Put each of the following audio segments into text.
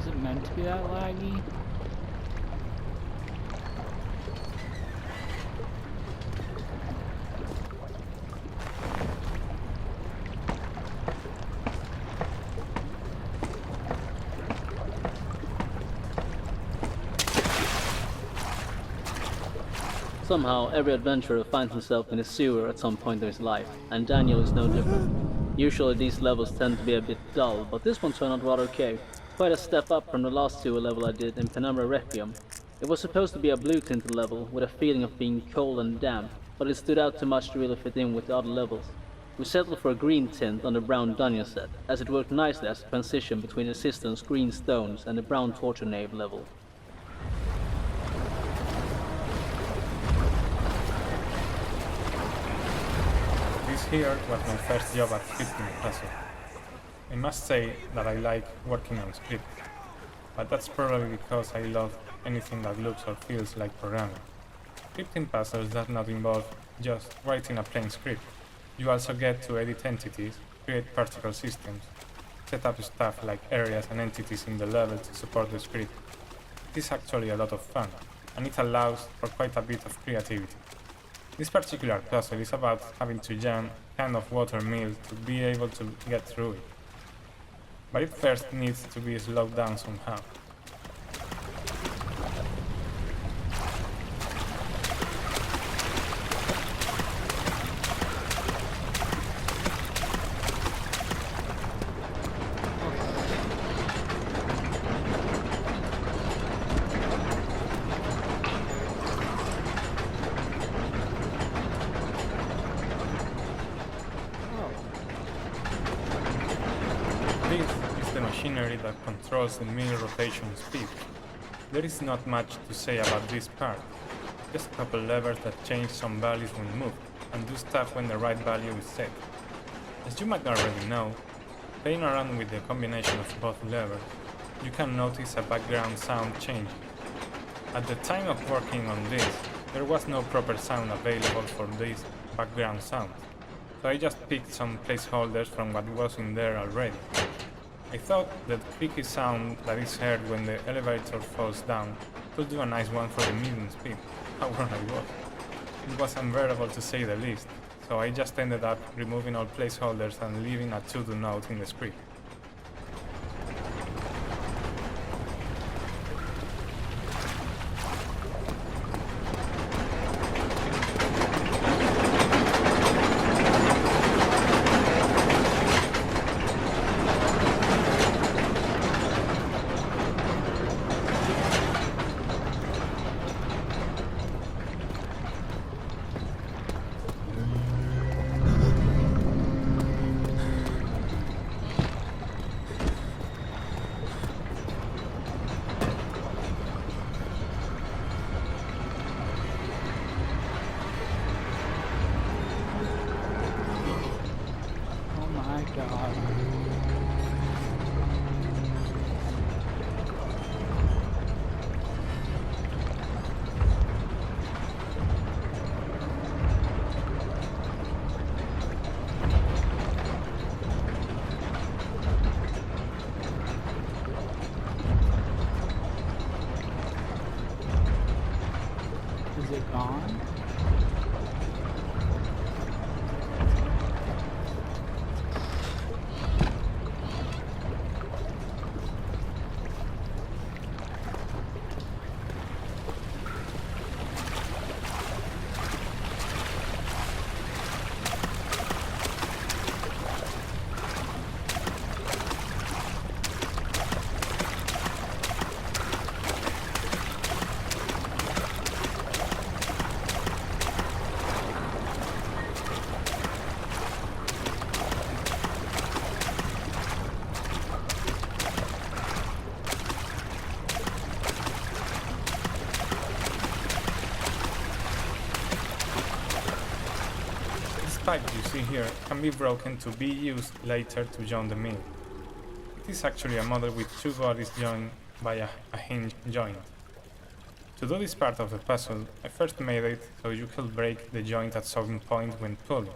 it meant to be that laggy? Somehow, every adventurer finds himself in a sewer at some point in his life, and Daniel is no different. Usually these levels tend to be a bit dull, but this one turned out rather okay. Quite a step up from the last sewer level I did in Penumbra Requiem. It was supposed to be a blue-tinted level, with a feeling of being cold and damp, but it stood out too much to really fit in with the other levels. We settled for a green tint on the brown dungeon set, as it worked nicely as a transition between the cistern's green stones and the brown torture nave level. This here was my first job at 15 Puzzle. I must say that I like working on script, but that's probably because I love anything that looks or feels like programming. Scripting puzzles does not involve just writing a plain script. You also get to edit entities, create particle systems, set up stuff like areas and entities in the level to support the script. It is actually a lot of fun, and it allows for quite a bit of creativity. This particular puzzle is about having to jam a kind of water mill to be able to get through it. But it first needs to be slowed down somehow. This is the machinery that controls the mill rotation speed. There is not much to say about this part, just a couple levers that change some values when moved, and do stuff when the right value is set. As you might already know, playing around with the combination of both levers, you can notice a background sound change. At the time of working on this, there was no proper sound available for these background sounds, so I just picked some placeholders from what was in there already. I thought that creaky sound that is heard when the elevator falls down could do a nice one for the medium speed. How wrong I was. It was unbearable to say the least, so I just ended up removing all placeholders and leaving a to-do note in the script. Oh my god. Is it gone? This pipe you see here can be broken to be used later to join the mill. It is actually a model with two bodies joined by a hinge joint. To do this part of the puzzle, I first made it so you could break the joint at some point when pulling,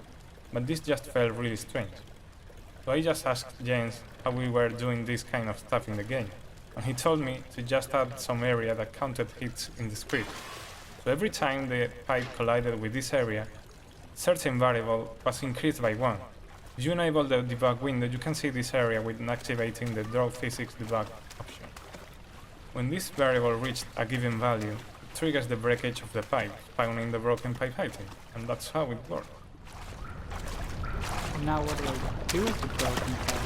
but this just felt really strange. So I just asked James how we were doing this kind of stuff in the game, and he told me to just add some area that counted hits in the script. So every time the pipe collided with this area, certain variable was increased by 1. If you enable the debug window, you can see this area with activating the draw physics debug option. When this variable reached a given value, it triggers the breakage of the pipe, spawning the broken pipe item, and that's how it works. Now what do I do with the broken pipe?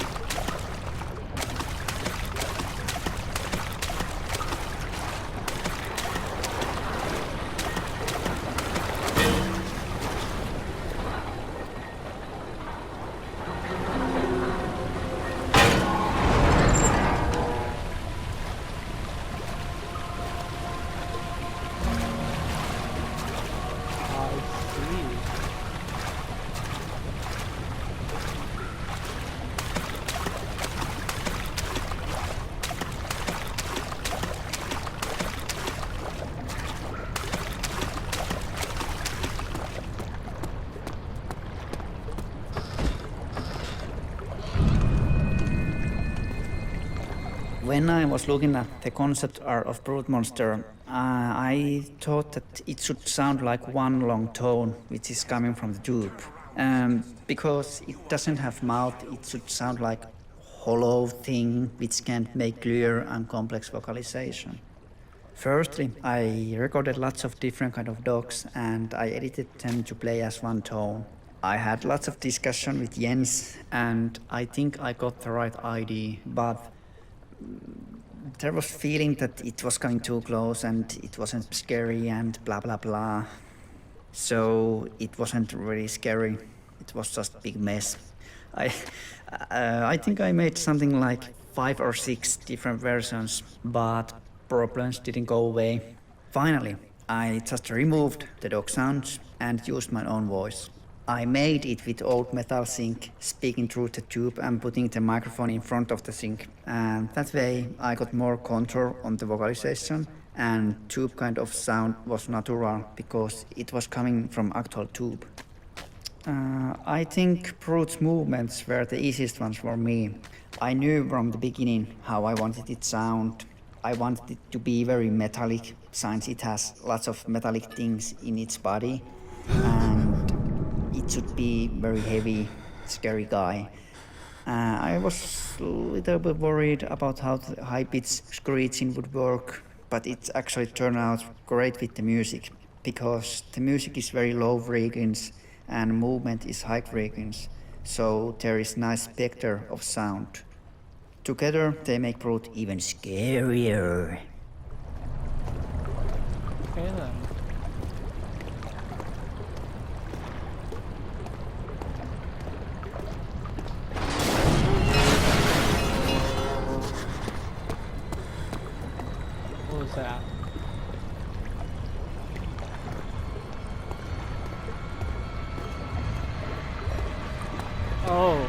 When I was looking at the concept art of Brute Monster, I thought that it should sound like one long tone which is coming from the tube. Because it doesn't have mouth, it should sound like hollow thing which can't make clear and complex vocalization. Firstly, I recorded lots of different kind of dogs and I edited them to play as one tone. I had lots of discussion with Jens and I think I got the right idea, but there was feeling that it was coming too close and it wasn't scary and blah blah blah. So it wasn't really scary. It was just a big mess. I think I made something like 5 or 6 different versions, but problems didn't go away. Finally, I just removed the dog sounds and used my own voice. I made it with old metal sync, speaking through the tube and putting the microphone in front of the sync. And that way I got more control on the vocalization and tube kind of sound was natural because it was coming from actual tube. I think Brute's movements were the easiest ones for me. I knew from the beginning how I wanted it to sound. I wanted it to be very metallic since it has lots of metallic things in its body. And it should be very heavy, scary guy. I was a little bit worried about how the high-pitched screeching would work, but it actually turned out great with the music, because the music is very low frequency and movement is high frequency, so there is nice spectre of sound. Together they make Brute even scarier. Okay then. What was that? Oh.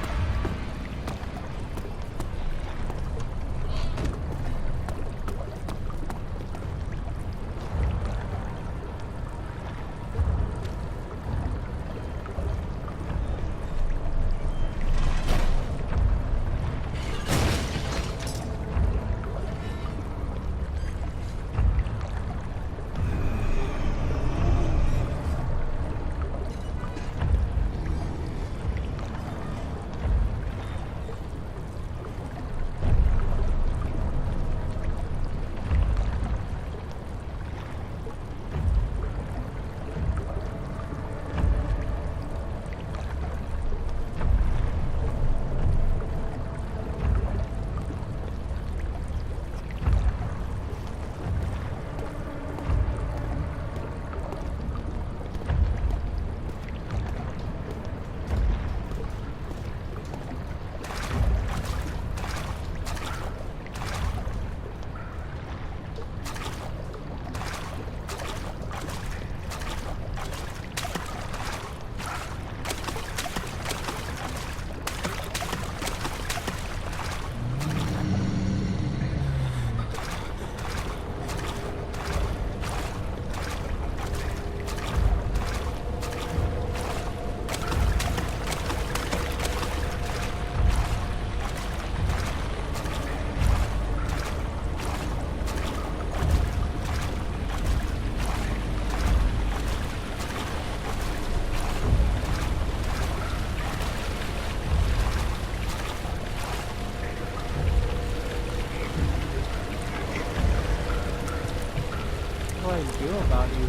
feel about you.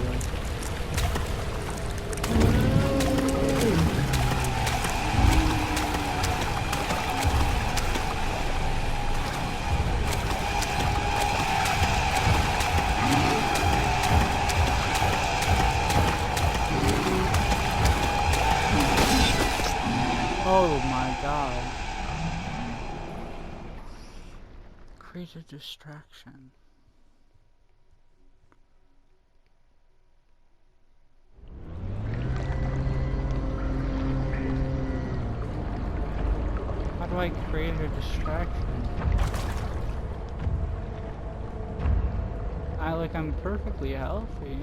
Oh my god. Create a distraction. How do I create a distraction? I'm perfectly healthy.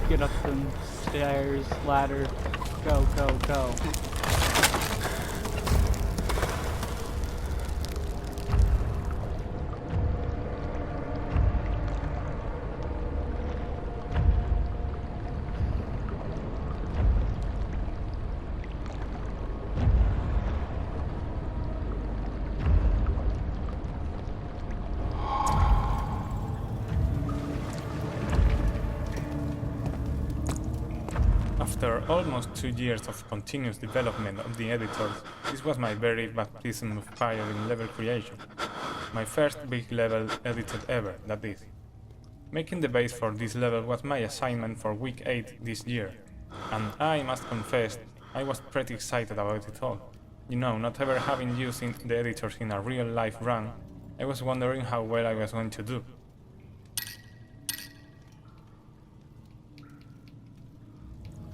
Get up them stairs, ladder, go, go, go. After almost 2 years of continuous development of the editors, this was my very baptism of fire in level creation. My first big level edited ever, that is. Making the base for this level was my assignment for week 8 this year, and I must confess, I was pretty excited about it all. You know, not ever having used the editors in a real life run, I was wondering how well I was going to do.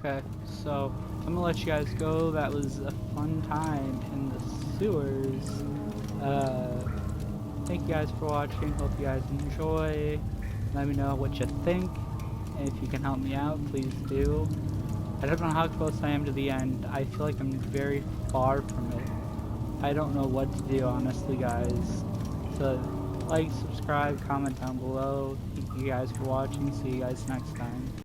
Okay, so I'm gonna let you guys go. That was a fun time in the sewers. Thank you guys for watching. Hope you guys enjoy. Let me know what you think. And if you can help me out, please do. I don't know how close I am to the end. I feel like I'm very far from it. I don't know what to do, honestly, guys. So, like, subscribe, comment down below. Thank you guys for watching. See you guys next time.